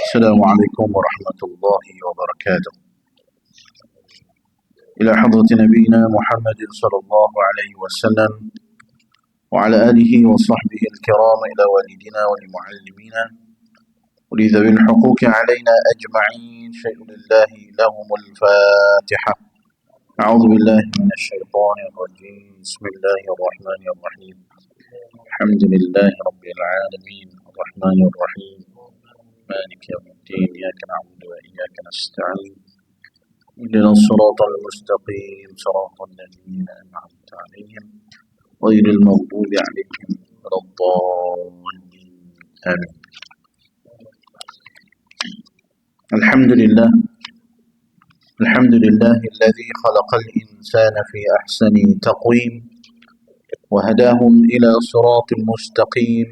السلام عليكم ورحمة الله وبركاته. إلى حضرة نبينا محمد صلى الله عليه وسلم وعلى آله وصحبه الكرام، إلى والدنا ولمعلمينا ولذوي الحقوق علينا أجمعين. شيء لله لهم الفاتحة. أعوذ بالله من الشيطان الرجيم. بسم الله الرحمن الرحيم. الحمد لله رب العالمين الرحمن الرحيم مالك يوم الدين. إياك نعبد وإياك نستعين. اهدنا الصراط المستقيم صراط الذين أنعمت عليهم غير المغضوب عليهم ولا الضالين. آمين. الحمد لله الذي خلق الإنسان في أحسن تقويم وهداهم إلى صراط مستقيم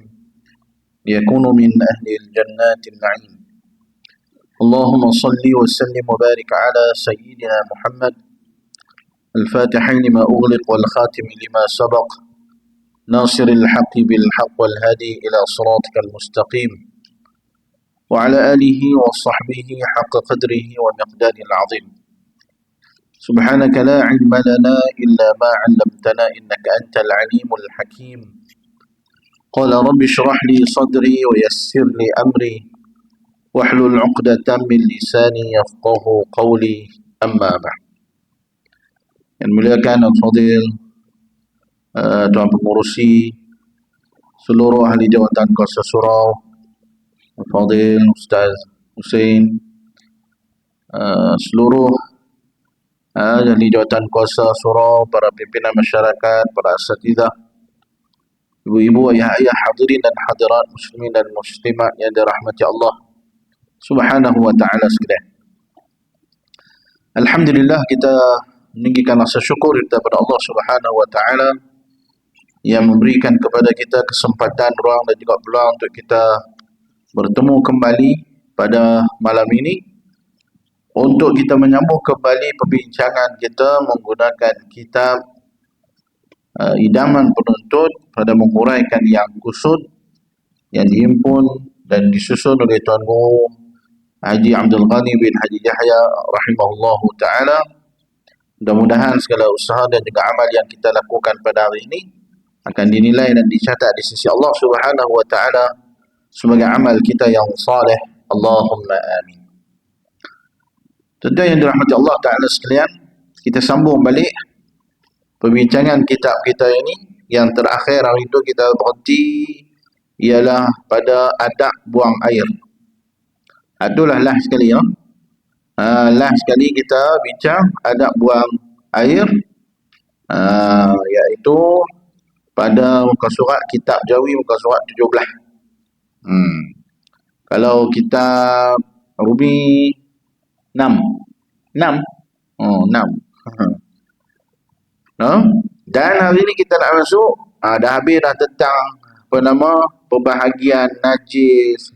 ليكونوا من أهل الجنات النعيم. اللهم صل وسلم وبارك على سيدنا محمد الفاتح لما أغلق والخاتم لما سبق ناصر الحق بالحق والهادي إلى صراطك المستقيم وعلى آله وصحبه حق قدره ومقداره العظيم. سبحانك لا علم لنا إلا ما علمتنا إنك أنت العليم الحكيم. قال رب اشرح لي صدري ويسر لي أمري واحلل عقدة من لساني يفقه قولي. أما بعد. Yang muliakan Al-Fadil, Tuan Pengurusi, seluruh ahli jawatan Kuasa Surau, Al-Fadil, Ustaz Hussein, seluruh ahli jawatan Kuasa Surau, para pimpinan masyarakat, para asatidzah, ibu-ibu, ayah-ayah, hadirin dan hadirat, muslimin dan muslimat yang dirahmati Allah Subhanahu wa ta'ala sekalian. Alhamdulillah, kita meninggikan rasa syukur kepada Allah Subhanahu wa ta'ala yang memberikan kepada kita kesempatan, ruang dan juga peluang untuk kita bertemu kembali pada malam ini untuk kita menyambung kembali perbincangan kita menggunakan kitab Idaman Penuntut pada menguraikan yang kusud yang dihimpun dan disusun oleh Tuan Guru Haji Abdul Ghani bin Haji Yahya rahimahullahu ta'ala. Mudah-mudahan segala usaha dan juga amal yang kita lakukan pada hari ini akan dinilai dan dicatat di sisi Allah Subhanahu wa ta'ala sebagai amal kita yang saleh. Allahumma amin. Tentu yang dirahmati Allah ta'ala sekalian, kita sambung balik perbincangan kitab kita ini. Yang terakhir hari itu kita berhenti ialah pada adab buang air. Itulah last sekali ya. Last sekali kita bincang adab buang air, iaitu pada muka surat kitab Jawi muka surat 17. Kalau kitab Rumi 6. Oh, 6. Dan hari ini kita nak masuk, dah habis dah tentang pembahagian najis,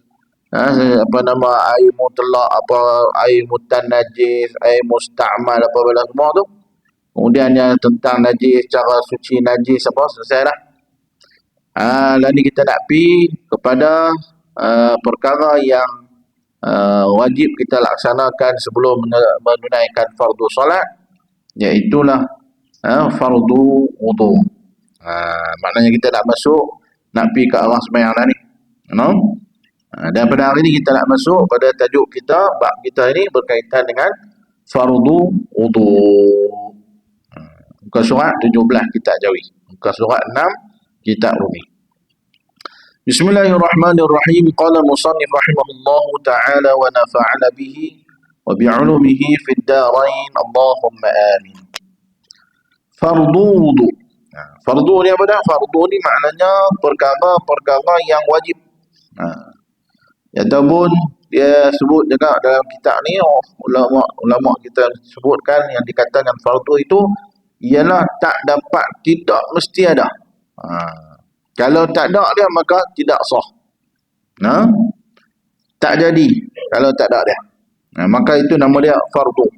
air mutlak, air mutan najis, air musta'mal, bala semua tu. Kemudian yang tentang najis, cara suci najis, selesai dah. Lalu ni kita nak pergi kepada perkara yang wajib kita laksanakan sebelum menunaikan fardu solat, iaitulah fardu wudu. Maknanya kita nak masuk, nak pergi ke arah sembahyang dah ni. Dan pada hari ini kita nak masuk pada tajuk kita, bab kita ini berkaitan dengan fardu wudu. Muka surat 17 kitab Jawi, muka surat 6 kitab Rumi. Bismillahirrahmanirrahim. Qala musannif rahimahullahu ta'ala wa nafa'ala bihi wa bi'ulumihi fid darain. Allahumma amin. Fardu wudu. Fardu ni apa dah? Fardu ni maknanya perkara-perkara yang wajib. Ataupun dia sebut juga dalam kitab ni, ulama kita sebutkan yang dikatakan fardu itu ialah tak dapat, tidak mesti ada. Kalau tak ada dia maka tidak sah. Tak jadi kalau tak ada dia. Maka itu nama dia fardu,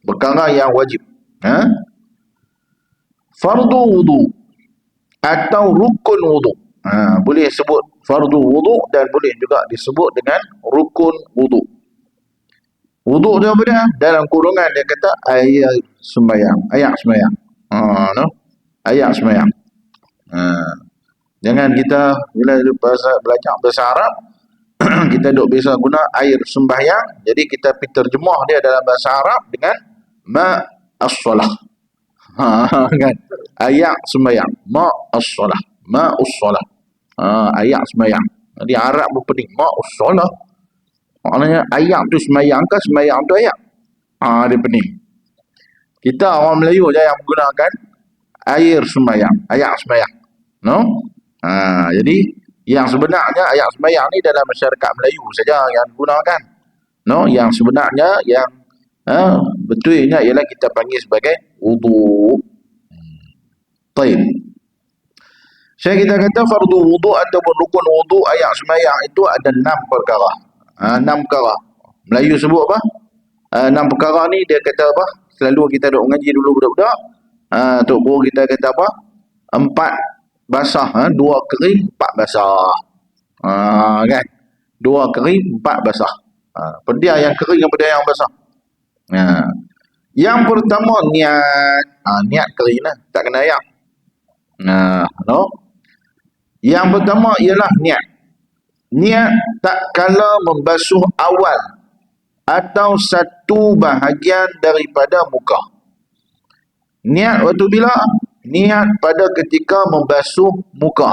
perkara yang wajib. Fardu wudu atau rukun wudu. Boleh sebut fardu wuduk dan boleh juga disebut dengan rukun wuduk. Wuduk dia apa dia? Dalam kurungan dia kata ayat sembahyang. Ayat sembahyang. No? Ayat sembahyang. Jangan kita bila belajar bahasa Arab kita duk biasa guna air sembahyang, jadi kita pergi terjemah dia dalam bahasa Arab dengan ma as-solah. Kan? Ayat sembahyang. Ma as-solah. Ma us-solah. Ayat sembahyang. Jadi Arab berpening ma us-solah. Maknanya ayat tu sembahyang ke sembahyang tu ayat? Dia pening. Kita orang Melayu je yang menggunakan air sembahyang, ayat sembahyang. No? Jadi yang sebenarnya ayat sembahyang ni dalam masyarakat Melayu saja yang digunakan. No, yang sebenarnya yang betulnya ialah kita panggil sebagai wudu. Baik. Saya kita kata fardu wudu ataupun rukun wudu ayat sembahyang itu ada 6 perkara. 6 perkara. Melayu sebut apa? 6 perkara ni dia kata apa? Selalu kita duk mengaji dulu budak-budak. Tok guru kita kata apa? 4 basah, 2 kering, 4 basah. Kan? 2 kering, 4 basah. Pedia yang kering dan pedia yang basah. Yang pertama niat. Niat kering lah, tak kena ayat. No? Yang pertama ialah niat. Niat tak kala membasuh awal atau satu bahagian daripada muka. Niat waktu bila? Niat pada ketika membasuh muka.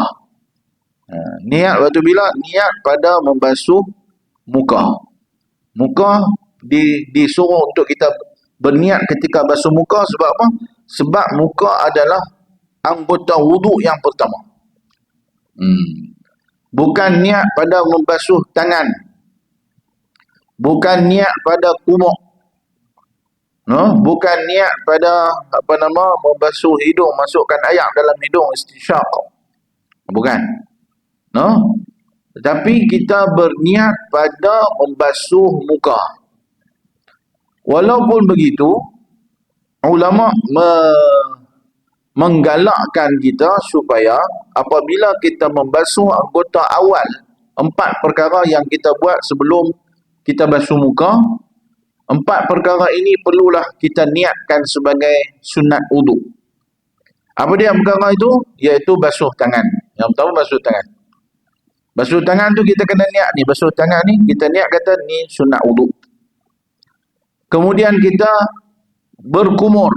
Niat waktu bila? Niat pada membasuh muka. Muka disuruh untuk kita berniat ketika basuh muka sebab apa? Sebab muka adalah anggota wuduk yang pertama. Bukan niat pada membasuh tangan. Bukan niat pada kumuk. No? Bukan niat pada membasuh hidung, masukkan air dalam hidung, istinsyaq. Bukan. No? Tetapi kita berniat pada membasuh muka. Walaupun begitu, ulama menggalakkan kita supaya apabila kita membasuh anggota awal, 4 perkara yang kita buat sebelum kita basuh muka, 4 perkara ini perlulah kita niatkan sebagai sunat wuduk. Apa dia perkara itu? Iaitu basuh tangan. Yang pertama basuh tangan. Basuh tangan tu kita kena niat ni. Basuh tangan ni kita niat kata ni sunat wuduk. Kemudian kita berkumur.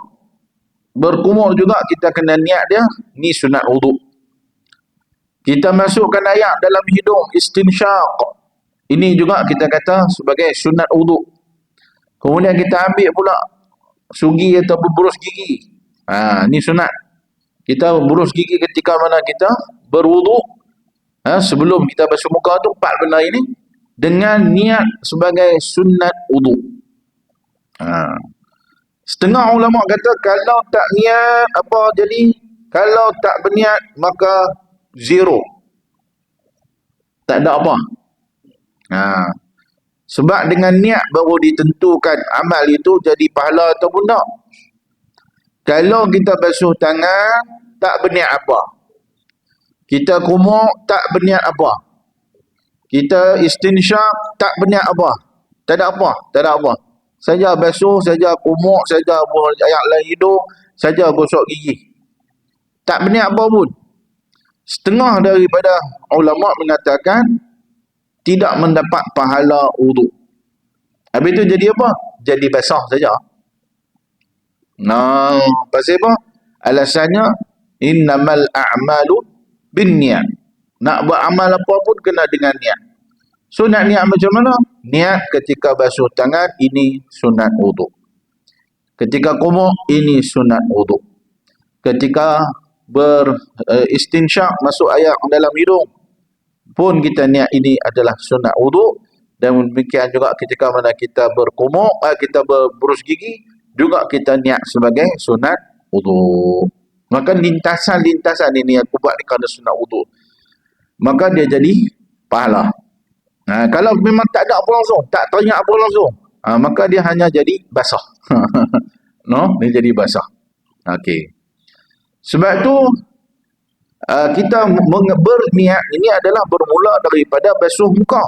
Berkumur juga kita kena niat dia ni sunat wuduk. Kita masukkan air dalam hidung, istinsyaq. Ini juga kita kata sebagai sunat wuduk. Kemudian kita ambil pula sugi atau berburus gigi. Ni sunat. Kita berburus gigi ketika mana kita berwuduk. Sebelum kita basuh muka tu 4 benda ini dengan niat sebagai sunat wuduk. Setengah ulama kata kalau tak niat apa jadi, kalau tak berniat maka zero. Tak ada apa. Sebab dengan niat baru ditentukan amal itu jadi pahala ataupun tak. Kalau kita basuh tangan tak berniat apa, kita kumuk tak berniat apa, kita istinsyaq tak berniat apa, tak ada apa, tak ada apa. Saja basuh, saja kumuk, saja buang air dalam hidung, saja gosok gigi. Tak berniat apa pun. Setengah daripada ulama mengatakan tidak mendapat pahala wuduk. Habis itu jadi apa? Jadi basah saja. Pasal apa? Alasannya innamal a'malu binniyat. Nak buat amal apa pun kena dengan niat. So nak niat macam mana? Niat ketika basuh tangan ini sunat wuduk. Ketika kumuk ini sunat wuduk. Ketika beristinsyaq masuk air dalam hidung pun kita niat ini adalah sunat wuduk. Dan demikian juga ketika mana kita berkumuk, kita berburus gigi juga kita niat sebagai sunat wuduk. Maka lintasan-lintasan ini aku buat ni kerana sunat wuduk, maka dia jadi pahala. Kalau memang tak ada apa langsung, tak teringat apa langsung, maka dia hanya jadi basah. No, dia jadi basah. Okey. Sebab tu kita berniat ini adalah bermula daripada basuh muka.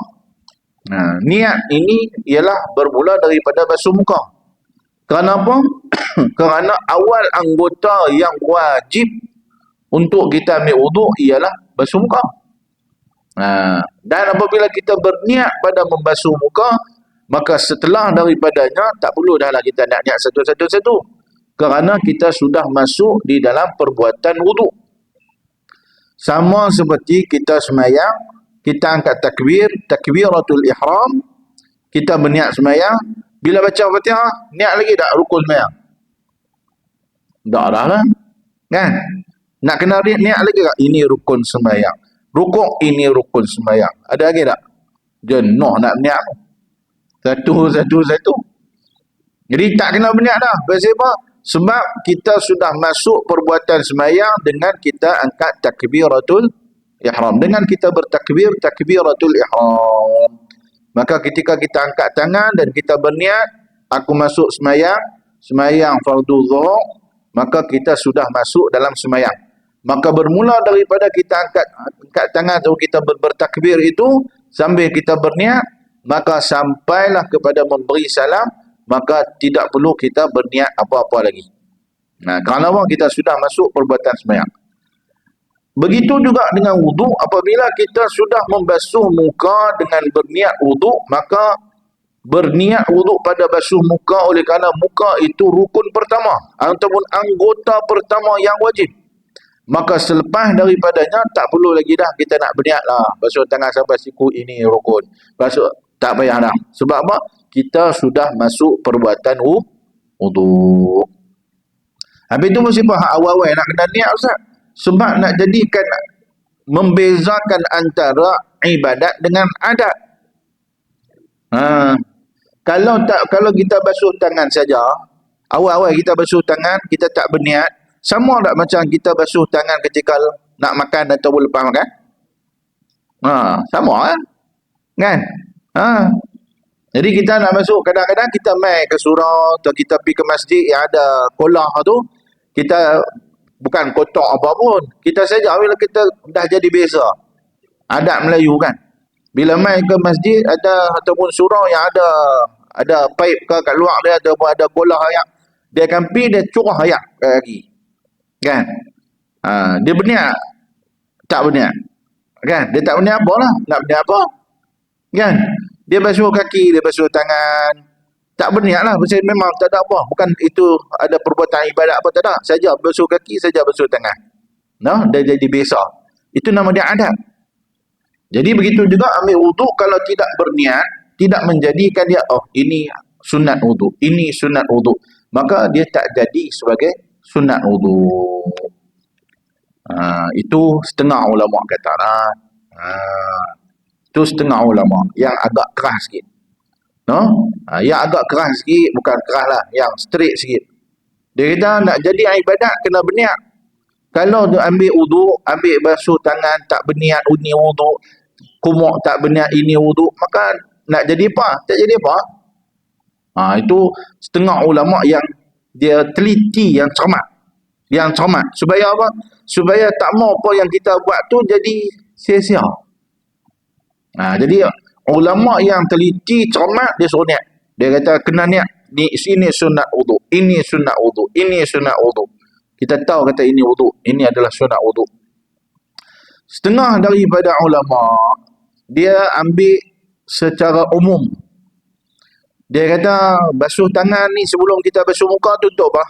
Niat ini ialah bermula daripada basuh muka. Kenapa? Kerana awal anggota yang wajib untuk kita ambil wuduk ialah basuh muka. Dan apabila kita berniat pada membasuh muka, maka setelah daripadanya tak perlu dah lah kita nak niat satu-satu. Kerana kita sudah masuk di dalam perbuatan wuduk. Sama seperti kita semayang, kita angkat takbiratul ihram, kita berniat semayang, bila baca Fatihah, niat lagi tak rukun semayang? Tak dah lah. Kan? Nak kena niat lagi tak? Ini rukun semayang. Rukuk, ini rukun semayang. Ada lagi tak? Jenuh nak niat. Satu. Jadi tak kena berniat dah. Sebab Sebab kita sudah masuk perbuatan semayang dengan kita angkat takbiratul ihram. Dengan kita bertakbir, takbiratul ihram. Maka ketika kita angkat tangan dan kita berniat, aku masuk semayang fardu zuhur, maka kita sudah masuk dalam semayang. Maka bermula daripada kita angkat tangan atau kita bertakbir itu, sambil kita berniat, maka sampailah kepada memberi salam, maka tidak perlu kita berniat apa-apa lagi. Kerana kita sudah masuk perbuatan semayang. Begitu juga dengan wuduk, apabila kita sudah membasuh muka dengan berniat wuduk, maka berniat wuduk pada basuh muka oleh kerana muka itu rukun pertama ataupun anggota pertama yang wajib. Maka selepas daripadanya tak perlu lagi dah kita nak berniat lah basuh tangan sampai siku, ini rukun. Basuh tak payah dah. Sebab apa? Kita sudah masuk perbuatan wuduk. Habis itu mesti faham awal-awal nak kena niat Ustaz. Sebab nak jadikan, membezakan antara ibadat dengan adat. Kalau kita basuh tangan saja, awal-awal kita basuh tangan, kita tak berniat, sama tak macam kita basuh tangan ketika nak makan atau lepas makan? Sama kan? Jadi kita nak masuk, kadang-kadang kita main ke surau atau kita pergi ke masjid yang ada kolah tu, kita bukan kotak apa pun, kita saja bila kita dah jadi biasa adat Melayu kan, bila main ke masjid ada ataupun surau yang ada paip ke kat luar dia, ataupun ada kolah ayak, dia akan pergi, dia curah ayak kat kaki kan. Dia berniat tak berniat kan, dia tak berniat apa lah, nak berniat apa kan, dia basuh kaki, dia basuh tangan, tak berniat lah, pasal memang tak ada apa, bukan itu ada perbuatan ibadat apa, tak ada, saja basuh kaki, saja basuh tangan. Dia jadi biasa, itu nama dia adat. Jadi begitu juga ambil wuduk, kalau tidak berniat, tidak menjadikan dia, ini sunat wuduk, ini sunat wuduk, maka dia tak jadi sebagai sunat wuduk. Itu setengah ulama kata lah. Itu setengah ulama yang agak keras sikit. Yang agak keras sikit, bukan keras lah, yang straight sikit. Dia kata nak jadi ibadat kena berniat. Kalau dia ambil wuduk, ambil basuh tangan, tak berniat ini wuduk, kumuk tak berniat ini wuduk, maka nak jadi apa? Tak jadi apa? Itu setengah ulama yang dia teliti, yang cermat. Yang cermat. Supaya apa? Supaya tak mau apa yang kita buat tu jadi sia-sia. Jadi ulama yang teliti, cermat, dia suruh niat. Dia kata kena niat, ini sunat wuduk, ini sunat wuduk, ini sunat wuduk. Kita tahu kata ini wuduk, ini adalah sunat wuduk. Setengah daripada ulama dia ambil secara umum. Dia kata basuh tangan ni sebelum kita basuh muka tu untuk apa?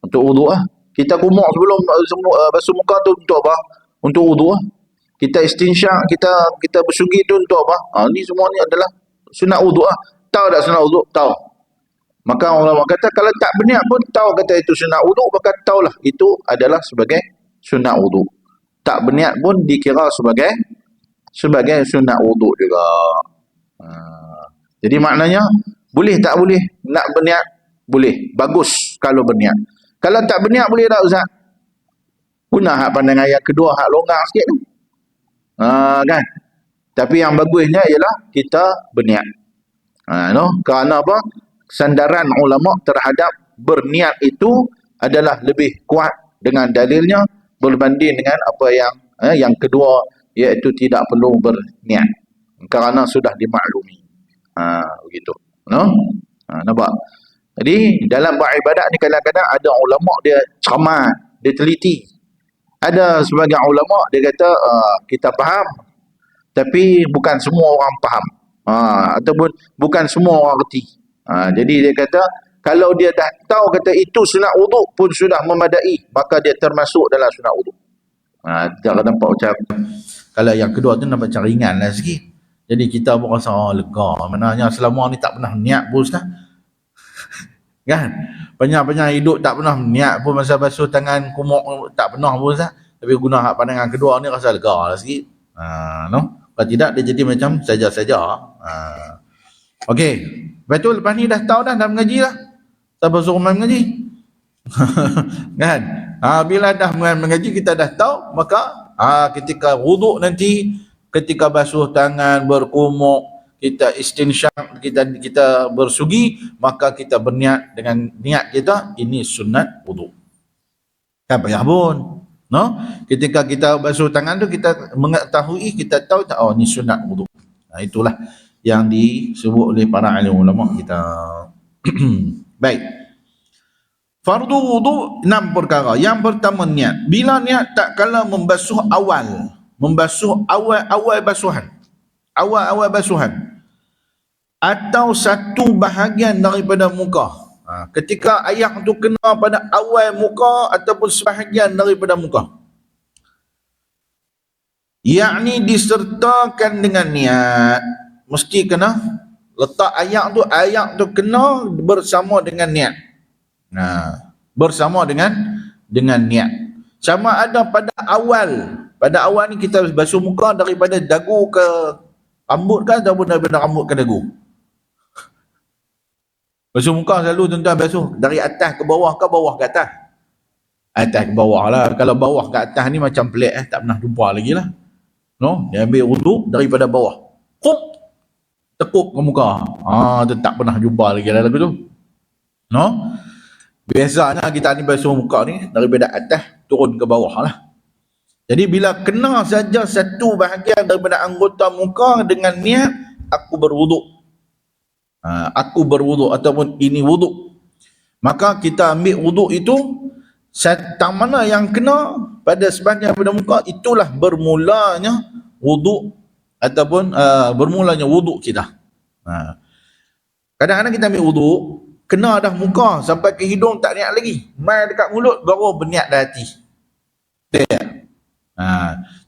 Untuk wuduk lah. Kita kumuk sebelum basuh muka tu untuk apa? Untuk wuduk lah. Kita istinsyak, kita bersugi tu untuk apa? Ni semua ni adalah sunat wuduk lah. Tahu tak sunat wuduk? Tahu. Maka ulama kata kalau tak berniat pun tahu kata itu sunat wuduk, maka tahulah itu adalah sebagai sunat wuduk. Tak berniat pun dikira sebagai sunat wuduk juga. Jadi maknanya boleh tak boleh nak berniat? Boleh. Bagus kalau berniat. Kalau tak berniat boleh tak Ustaz? Guna hak pandangan yang kedua, hak longgar sikit tu. Kan? Tapi yang bagusnya ialah kita berniat. Kerana apa? Sandaran ulama terhadap berniat itu adalah lebih kuat dengan dalilnya berbanding dengan apa yang kedua, iaitu tidak perlu berniat kerana sudah dimaklumi. Begitu. No? Nampak? Jadi dalam beribadat ni kadang-kadang ada ulama dia cermat, dia teliti. Ada sebagian ulama dia kata kita faham, tapi bukan semua orang faham. Ataupun bukan semua orang reti. Jadi dia kata kalau dia dah tahu kata itu sunat wuduk pun sudah memadai, maka dia termasuk dalam sunat wuduk. Tak nampak macam kalau yang kedua tu nampak macam ringan lah sikit. Jadi kita pun rasa lega. Maknanya selama ni tak pernah niat pun Ustaz. Kan? Banyak-banyak hidup tak pernah niat pun masa basuh tangan kumuk tak pernah pun Ustaz. Tapi guna hak pandangan kedua ni rasa lega lah sikit. No? Kalau tidak dia jadi macam saja-saja. Okey. Betul, lepas ni dah tahu dah mengaji lah. Siapa suruh main mengaji? Kan? Bila dah mengaji kita dah tahu, maka ketika wuduk nanti, ketika basuh tangan, berkumuk, kita istinsyak, kita bersugi, maka kita berniat dengan niat kita ini sunat wuduk. Tak payah pun. No? Ketika kita basuh tangan tu kita mengetahui, kita tahu tak, ni sunat wuduk. Itulah yang disebut oleh para alim ulama kita. Baik. Fardu wudu 6 perkara. Yang pertama niat. Bila niat tak kala membasuh awal basuhan. Awal basuhan. Atau satu bahagian daripada muka. Ketika air tu kena pada awal muka ataupun sebahagian daripada muka. Yakni disertakan dengan niat. Mesti kena letak air tu kena bersama dengan niat. Bersama dengan niat. Sama ada pada awal ni kita basuh muka daripada dagu ke rambut kan ataupun daripada rambut ke dagu. Basuh muka selalu tuan-tuan basuh dari atas ke bawah ke atas. Atas ke bawah lah. Kalau bawah ke atas ni macam pelik tak pernah jumpa lagi lah. No, dia ambil wuduk daripada bawah. Tekuk ke muka. Tu tak pernah jumpa lagi lah lagu tu. No? Biasanya kita ni basuh muka ni daripada atas turun ke bawah lah. Jadi bila kena saja satu bahagian daripada anggota muka dengan niat aku berwuduk. Aku berwuduk ataupun ini wuduk. Maka kita ambil wuduk itu tang mana yang kena pada sebahagian daripada muka, itulah bermulanya wuduk ataupun bermulanya wuduk kita. Kadang-kadang kita ambil wuduk kena dah muka sampai ke hidung tak niat lagi, mai dekat mulut baru berniat dah hati.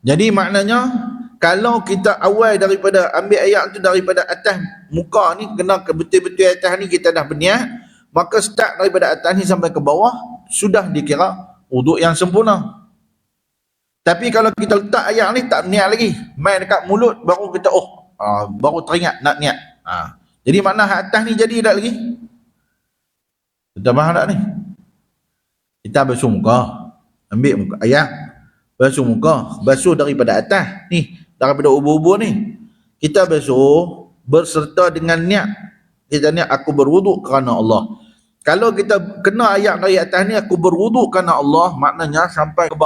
Jadi maknanya kalau kita awal daripada ambil ayat tu daripada atas muka ni, kena ke betul-betul atas ni kita dah berniat, maka start daripada atas ni sampai ke bawah sudah dikira wuduk yang sempurna. Tapi kalau kita letak ayat ni tak niat lagi, mai dekat mulut baru kita baru teringat nak niat. Jadi makna atas ni jadi tak lagi? Kita faham tak ni? Kita basuh muka, ambil muka ayat, basuh muka, basuh daripada atas ni, daripada ubur-ubur ni. Kita basuh berserta dengan niat. Kita niat aku berwuduk kerana Allah. Kalau kita kena ayat dari atas ni aku berwuduk kerana Allah, maknanya sampai ke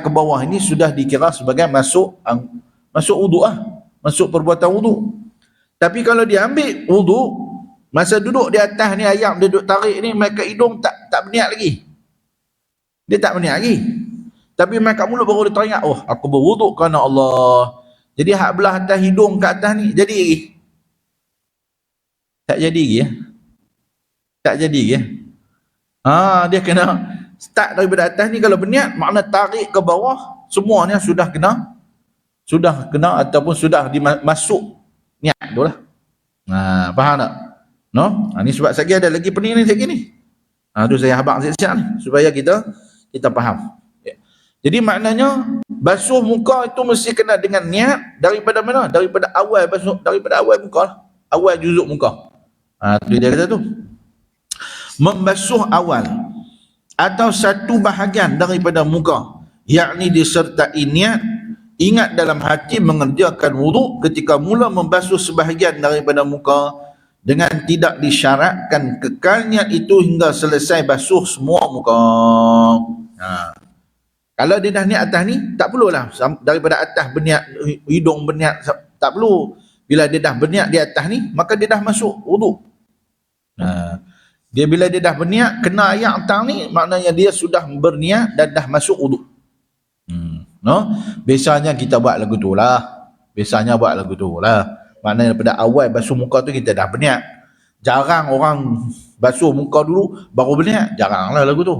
bawah ini sudah dikira sebagai masuk wuduk masuk perbuatan wuduk. Tapi kalau dia ambil wuduk masa duduk di atas ni, ayam dia duduk tarik ni, mai ke hidung tak berniat lagi. Dia tak berniat lagi. Tapi mai kat mulut baru dia teringat, aku berwuduk kerana Allah. Jadi hak belah atas hidung kat atas ni jadi lagi. Tak jadi lagi Tak jadi lagi dia kena start daripada atas ni. Kalau berniat makna tarik ke bawah semuanya sudah kena ataupun sudah dimasuk niat tu lah. Faham tak? No? Ni sebab saya ada lagi pening ni sekali ni. Tu saya habaq siap-siap ni supaya kita faham. Jadi maknanya basuh muka itu mesti kena dengan niat daripada mana? Daripada awal basuh, daripada awal muka lah. Awal juzuk muka. Tu dia kata tu. Membasuh awal atau satu bahagian daripada muka, yakni disertai niat, ingat dalam hati mengerjakan wuduk ketika mula membasuh sebahagian daripada muka dengan tidak disyaratkan kekal niat itu hingga selesai basuh semua muka. Kalau dia dah niat atas ni, tak perlulah daripada atas berniat, hidung berniat, tak perlu. Bila dia dah berniat di atas ni, maka dia dah masuk wuduk. Dia bila dia dah berniat kena ayat atas ni, maknanya dia sudah berniat dan dah masuk wuduk. No? Biasanya kita buat lagu tu lah. Maknanya daripada awal basuh muka tu kita dah berniat. Jarang orang basuh muka dulu baru berniat. Jarang lah lagu tu.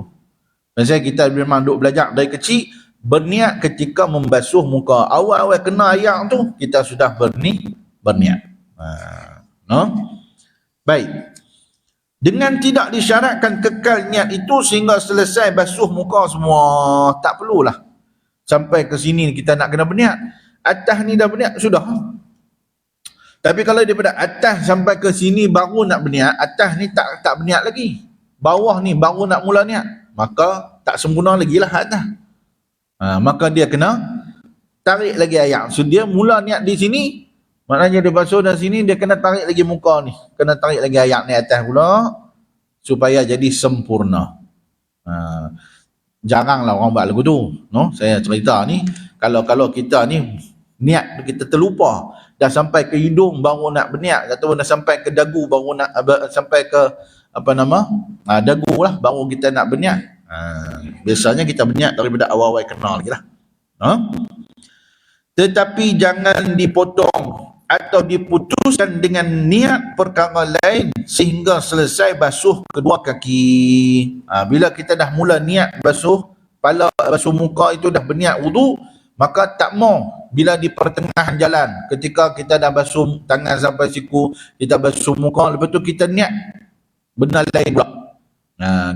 Maksudnya kita memang duk belajar dari kecil, berniat ketika membasuh muka. Awal-awal kena ayat tu kita sudah berniat. No? Baik. Dengan tidak disyaratkan kekal niat itu sehingga selesai basuh muka semua. Tak perlulah sampai ke sini kita nak kena berniat. Atas ni dah berniat, sudah. Tapi kalau daripada atas sampai ke sini baru nak berniat, atas ni tak berniat lagi, bawah ni baru nak mula niat, maka tak sempurna lagi lah atas. Maka dia kena tarik lagi ayat. So dia mula niat di sini, maknanya dia basuh dari sini, dia kena tarik lagi muka ni, kena tarik lagi ayat ni atas pula supaya jadi sempurna. Jaranglah orang buat lagu tu, no? Saya cerita ni, kalau kita ni niat kita terlupa, dah sampai ke hidung baru nak berniat, atau dah sampai ke dagu baru nak sampai ke dagu lah baru kita nak berniat. Biasanya kita berniat daripada awal-awal kenal lagi lah. Tetapi jangan dipotong atau diputuskan dengan niat perkara lain sehingga selesai basuh kedua kaki. Bila kita dah mula niat basuh kepala, basuh muka itu dah berniat wudu, maka tak mau bila di pertengahan jalan ketika kita dah basuh tangan sampai siku, kita basuh muka, lepas tu kita niat benda lain pula.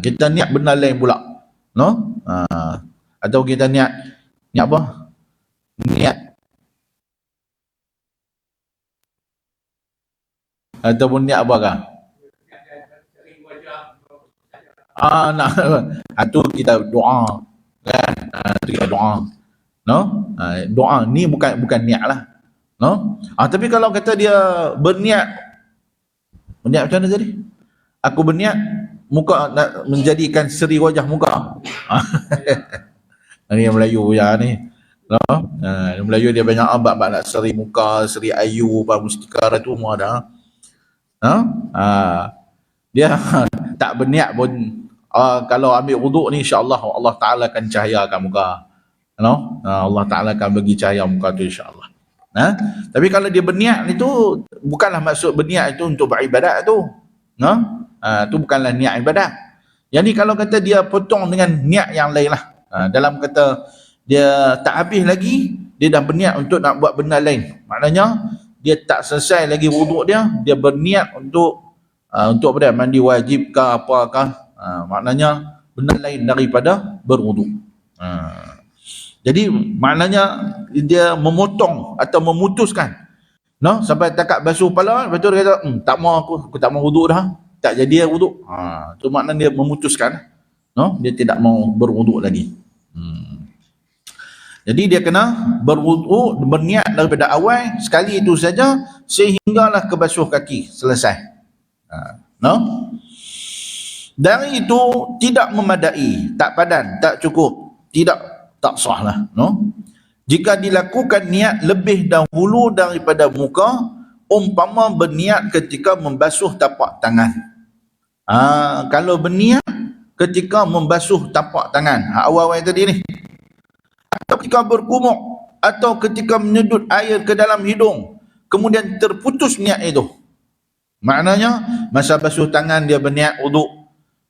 Kita niat benda lain pula, no? Atau kita niat apa? Ataupun niat apa kah? Itu kita doa kan? Itu kita doa, no? Doa ni bukan niat lah, no? Tapi kalau kata dia berniat macam mana tadi? Aku berniat muka nak menjadikan seri wajah muka. Ini yang Melayu ya ni, no? Melayu dia banyak abad nak seri muka, seri ayu, apa mustikar tu semua ada. Dia tak berniat pun, kalau ambil wuduk ni insya-Allah Allah Taala akan cahayakan muka, no? Allah Taala akan bagi cahaya muka tu insya-Allah. Tapi kalau dia berniat itu, bukanlah maksud berniat itu untuk beribadat tu, no? Tu bukanlah niat ibadat. Yang ni kalau kata dia potong dengan niat yang lain lah, dalam kata dia tak habis lagi, dia dah berniat untuk nak buat benda lain, maknanya dia tak selesai lagi wuduk dia berniat untuk apa dia, mandi wajib ke apakah, maknanya benda lain daripada berwuduk. Jadi maknanya dia memotong atau memutuskan, no? Sampai takat basuh kepala, lepas tu dia kata tak mau aku tak mau wuduk dah, tak jadi wuduk. Tu maknanya dia memutuskan, no? Dia tidak mau berwuduk lagi. Jadi dia kena berwuduk, berniat daripada awal sekali itu saja sehinggalah ke basuh kaki selesai. No? Dari itu tidak memadai, tak padan, tak cukup, tak sah lah, no? Jika dilakukan niat lebih dahulu daripada muka, umpama berniat ketika membasuh tapak tangan. Kalau berniat ketika membasuh tapak tangan, awal-awal tadi ni, atau ketika berkumuk, atau ketika menyedut air ke dalam hidung, kemudian terputus niat itu, maknanya masa basuh tangan dia berniat wuduk,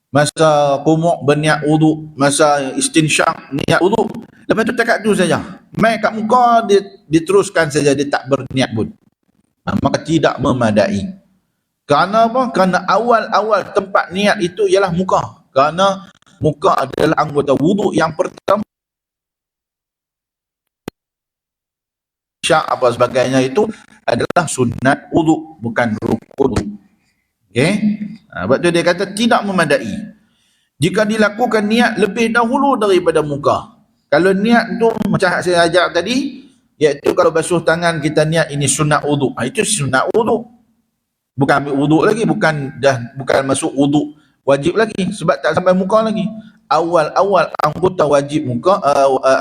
masa kumuk berniat wuduk, masa istinsyak niat wuduk, lepas tu takat tu saja, mai kat muka dia diteruskan saja, dia tak berniat pun, maka tidak memadai. Kerana apa? Kerana awal-awal tempat niat itu ialah muka, kerana muka adalah anggota wuduk yang pertama. Syak apa sebagainya itu adalah sunat wuduk, bukan rukun wuduk. Okey? Sebab tu dia kata tidak memadai jika dilakukan niat lebih dahulu daripada muka. Kalau niat tu macam saya ajar tadi, iaitu kalau basuh tangan kita niat ini sunat wuduk, itu sunat wuduk, bukan ambil wuduk lagi, bukan masuk wuduk wajib lagi, sebab tak sampai muka lagi. awal-awal anggota wajib muka,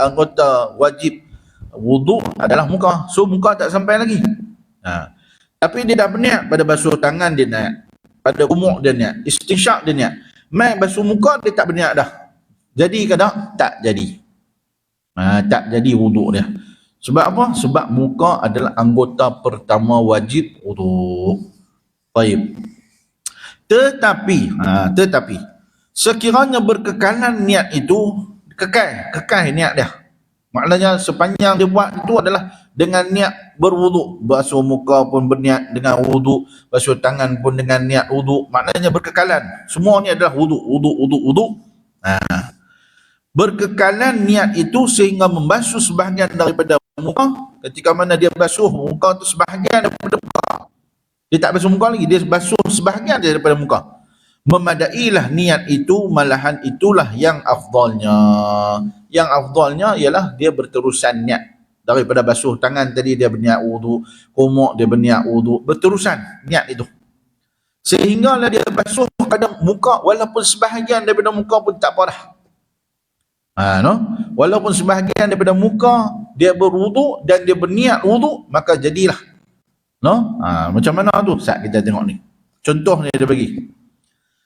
anggota wajib wuduk adalah muka. So muka tak sampai lagi. Tapi dia dah berniat pada basuh tangan dia niat, pada kumuk dia niat, istinsyaq dia niat. Mai basuh muka dia tak berniat dah. Jadi ke tak? Tak jadi. Tak jadi wuduk dia. Sebab apa? Sebab muka adalah anggota pertama wajib wuduk. Baik. Tetapi sekiranya berkekalan niat itu, kekal niat dia. Maknanya sepanjang dia buat itu adalah dengan niat berwuduk. Basuh muka pun berniat dengan wuduk, basuh tangan pun dengan niat wuduk. Maknanya berkekalan. Semua ni adalah wuduk. Berkekalan niat itu sehingga membasuh sebahagian daripada muka. Ketika mana dia basuh muka itu sebahagian daripada muka. Dia tak basuh muka lagi, dia basuh sebahagian daripada muka. Memadailah niat itu, malahan itulah yang afdalnya. Yang afdalnya ialah dia berterusan niat. Daripada basuh tangan tadi dia berniat wuduk, kumuk dia berniat wuduk, berterusan niat itu. Sehinggalah dia basuh pada muka, walaupun sebahagian daripada muka pun tak apa dah. Walaupun sebahagian daripada muka dia berwuduk dan dia berniat wuduk, maka jadilah. Macam mana tu? Saat kita tengok ni. Contoh ni dia bagi.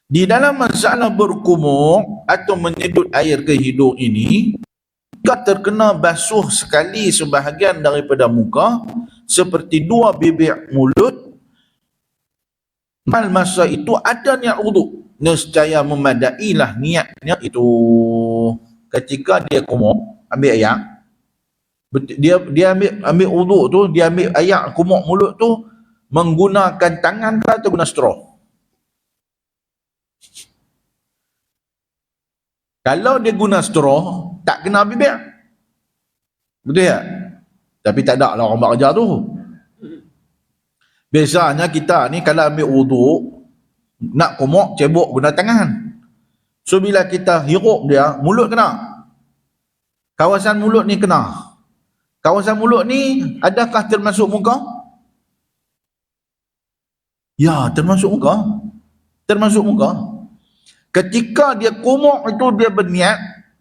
Di dalam masalah berkumuk atau menyedut air ke hidung ini, jika terkena basuh sekali sebahagian daripada muka, seperti dua bibir mulut, masa itu ada niat wuduk, nescaya memadailah niatnya itu. Ketika dia kumuk, ambil air, dia ambil wuduk tu, dia ambil air kumuk mulut tu menggunakan tangan ke atau guna straw? Kalau dia guna straw, tak kena bibir. Betul tak? Tapi tak ada lah orang buat kerja tu. Biasanya kita ni kalau ambil wuduk, nak kumuk, cebok guna tangan. So bila kita hirup dia, mulut kena. Kawasan mulut ni kena. Kawasan mulut ni adakah termasuk muka? Ya, termasuk muka. Termasuk muka. Ketika dia kumuk itu dia berniat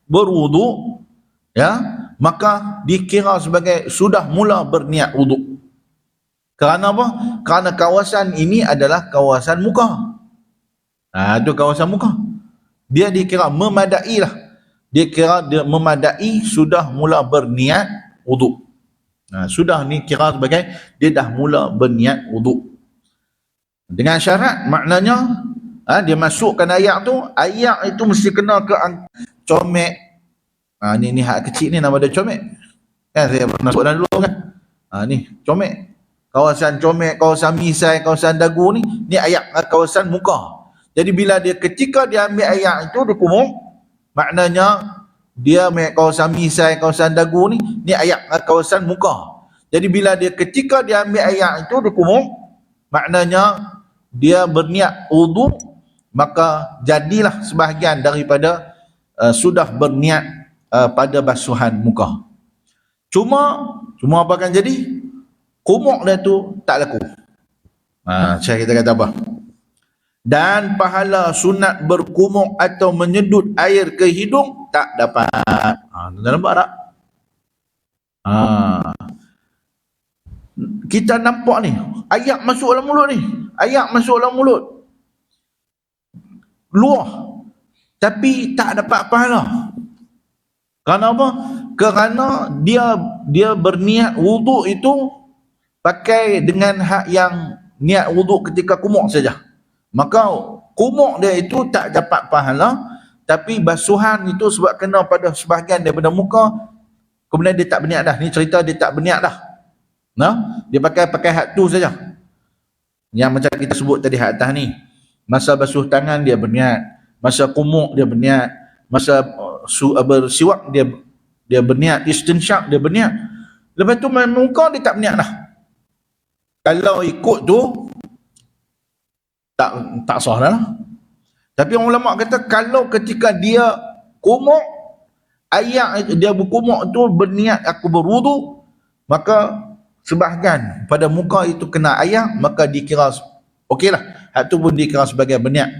berwuduk, ya, maka dikira sebagai sudah mula berniat wuduk. Kerana apa? Kerana kawasan ini adalah kawasan muka. Itu kawasan muka. Dia dikira memadai lah. Dia kira dia memadai sudah mula berniat wuduk. Sudah ni kira sebagai dia dah mula berniat wuduk. Dengan syarat maknanya dia masukkan air itu mesti kena ke comek. Ni hak kecil ni nama dia comek. Kan saya pernah sebut dulu kan. Ni comek. Kawasan comek, kawasan misai, kawasan dagu ni air kawasan muka. Jadi bila dia ketika dia ambil air itu dia kumuk, maknanya dia ambil kawasan misai, kawasan dagu ni air kawasan muka. Jadi bila dia ketika dia ambil air itu dia kumuk, maknanya dia berniat wuduk, maka jadilah sebahagian daripada sudah berniat pada basuhan muka. Cuma apa akan jadi? Kumuk dia tu tak laku. Saya kita kata apa? Dan pahala sunat berkumuk atau menyedut air ke hidung tak dapat. Tuan nampak tak? Kita nampak ni, air masuk dalam mulut ni. Air masuk dalam mulut. Luah. Tapi tak dapat pahala. Kerana apa? Kerana dia berniat wuduk itu pakai dengan hak yang niat wuduk ketika kumuk saja. Maka kumuk dia itu tak dapat pahala, tapi basuhan itu sebab kena pada sebahagian daripada muka, kemudian dia tak berniat dah. Ni cerita dia tak berniat dah. Dia pakai hak tu saja. Yang macam kita sebut tadi hak atas ni. Masa basuh tangan dia berniat, masa kumuk dia berniat, masa bersiwak dia berniat, istinsyaq dia berniat. Lepas tu muka dia tak berniat dah. Kalau ikut tu tak sah dah lah. Tapi orang ulama kata kalau ketika dia kumuk, air dia berkumuk tu berniat aku berwuduk, maka sebahagian pada muka itu kena air, maka dikira okeylah. Hak tu pun dikira sebagai berniat.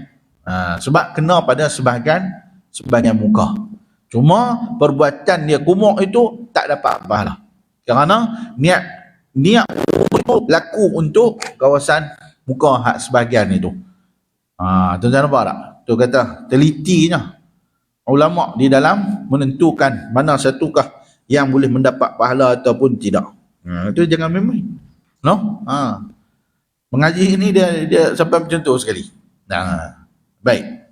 Sebab kena pada sebahagian sebahagian muka. Cuma perbuatan dia kumuk itu tak dapat pahala. Kerana niat itu laku untuk kawasan muka hak sebahagian itu. Tuan-tuan nampak tak? Tu kata telitinya ulama di dalam menentukan mana satukah yang boleh mendapat pahala ataupun tidak. Itu jangan main-main. No? Mengaji ini dia sampai macam tu sekali. Baik.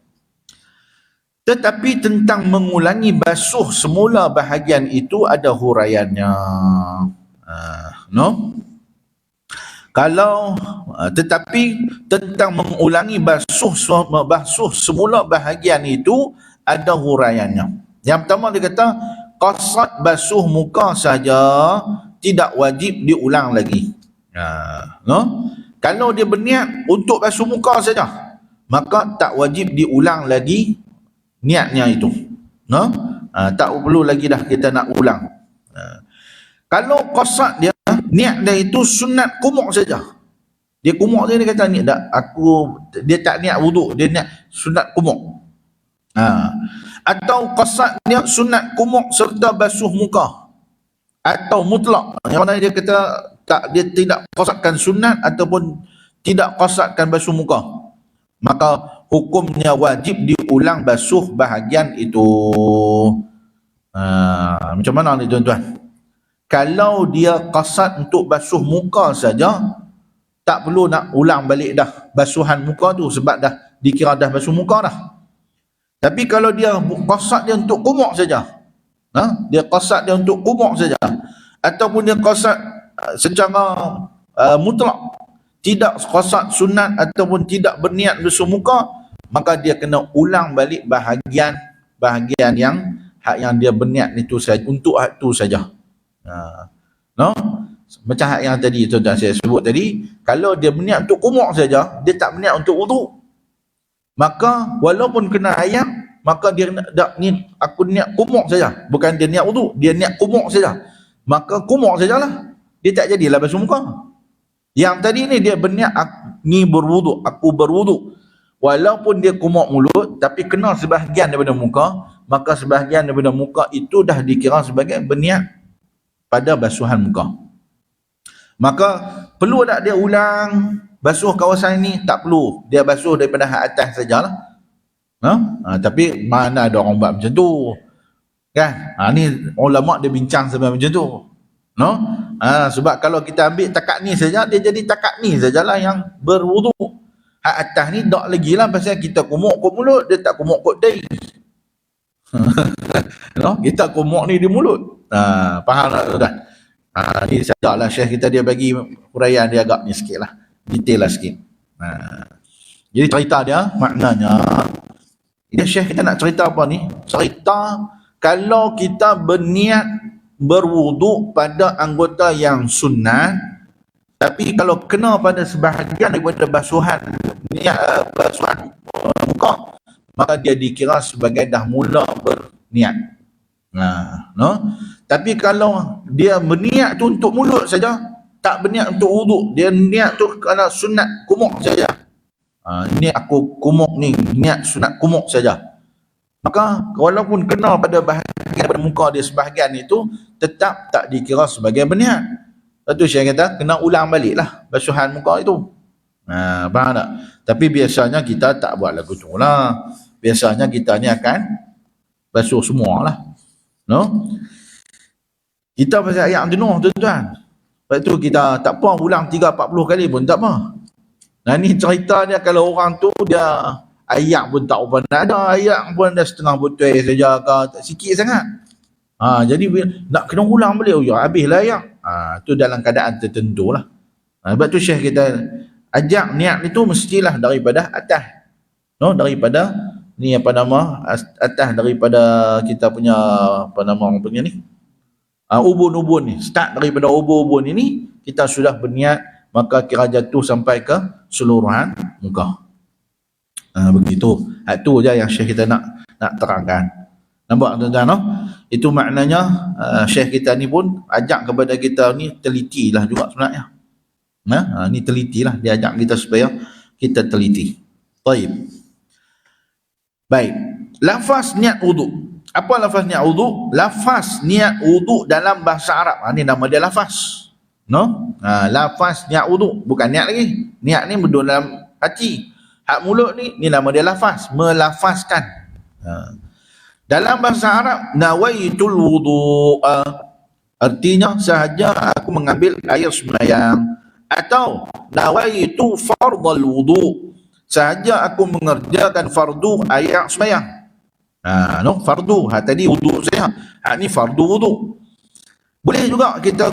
Tetapi tentang mengulangi basuh semula bahagian itu ada huraiannya. No? Kalau tetapi tentang mengulangi basuh semula bahagian itu ada huraiannya. Yang pertama dia kata qasad basuh muka saja tidak wajib diulang lagi. No? Kalau dia berniat untuk basuh muka saja, maka tak wajib diulang lagi niatnya itu. No? Tak perlu lagi dah kita nak ulang. Kalau qasad dia, niat dia itu sunat kumuk saja. Dia kumuk dia kata ni tak dia tak niat wuduk, dia niat sunat kumuk. Atau qasad dia sunat kumuk serta basuh muka. Atau mutlak, yang mana dia kata dia tidak qasadkan sunat ataupun tidak qasadkan basuh muka, maka hukumnya wajib diulang basuh bahagian itu. Macam mana ni tuan-tuan? Kalau dia qasad untuk basuh muka saja, tak perlu nak ulang balik dah basuhan muka tu, sebab dah dikira dah basuh muka dah. Tapi kalau dia qasad dia untuk kumuk saja, dia qasad dia untuk kumuk saja, ataupun dia qasad secara mutlak, tidak qasad sunat ataupun tidak berniat basuh muka, maka dia kena ulang balik bahagian yang dia berniat itu saja, untuk hak tu saja. No? Macam hak yang tadi tuan-tuan saya sebut tadi, kalau dia berniat untuk kumuk saja, dia tak berniat untuk wuduk, maka walaupun kena ayam, maka dia ni aku niat kumuk saja, bukan dia niat wuduk, dia niat kumuk saja, maka kumuk sajalah, dia tak jadilah basuh muka. Yang tadi ni dia berniat ni berwuduk, aku berwuduk, walaupun dia kumuk mulut tapi kena sebahagian daripada muka, maka sebahagian daripada muka itu dah dikira sebagai berniat pada basuhan muka. Maka perlu tak dia ulang basuh kawasan ini? Tak perlu, dia basuh daripada hak atas sajalah. Tapi mana ada orang buat macam tu kan? Ni ulama dia bincang sampai macam tu. No? Sebab kalau kita ambil takat ni saja, dia jadi takat ni sajalah yang berwuduk. Hak atas ni tak lagi lah, pasal kita kumuk kot mulut, dia tak kumuk kot dahi. No? Kita kumuk ni di mulut. Faham tak tuan? Ni sajalah Syekh kita dia bagi huraian dia agak ni sikit lah, detail lah sikit. Jadi cerita dia maknanya, dia Syekh kita nak cerita apa ni? Cerita kalau kita berniat berwuduk pada anggota yang sunat, tapi kalau kena pada sebahagian daripada basuhan muka, maka dia dikira sebagai dah mula berniat. No? Tapi kalau dia berniat tu untuk mulut saja, tak berniat untuk wuduk, dia niat tu kerana sunat kumuk saja, ni aku kumuk ni, niat sunat kumuk saja, maka walaupun kena pada bahagian pada muka dia sebahagian itu, tetap tak dikira sebagai berniat. Lepas tu saya kata kena ulang balik lah basuhan muka itu. Faham tak? Tapi biasanya kita tak buat lagu tu lah. Biasanya kita ni akan basuh semua lah. No? Kita pasal ayat jenuh tuan-tuan. Lepas tu kita tak apa, ulang 3-40 kali pun tak apa. Nah ni cerita dia, kalau orang tu dia ayat pun tak apa nak ada, ayat pun dah setengah botol saja ke, tak sikit sangat. Jadi nak kena ulang balik, habislah ayat. Tu dalam keadaan tertentu lah. Sebab tu Syekh kita ajak niat itu mestilah daripada atas. No, daripada ni atas daripada kita punya orang punya ni. Ubun-ubun ni, start daripada ubun-ubun ini kita sudah berniat, maka kira jatuh sampai ke seluruhan muka. Begitu. Itu je yang Syekh kita nak terangkan. Nampak tuan-tuan, no? Itu maknanya Syekh kita ni pun ajak kepada kita ni telitilah juga sebenarnya. Ni telitilah, dia ajak kita supaya kita teliti. Baik. Lafaz niat wudu. Apa lafaz niat wudu? Lafaz niat wudu dalam bahasa Arab. Ni nama dia lafaz. No? Lafaz niat wudu, bukan niat lagi. Niat ni berdua dalam hati. Hak mulut ni nama dia lafaz, melafazkan. Dalam bahasa Arab, nawaitul wudu, artinya sahaja aku mengambil air sembahyang, atau nawaitu fardal wudu, sahaja aku mengerjakan fardu air sembahyang. No, fardu. Tadi wudu saya, ni fardu wudu. Boleh juga kita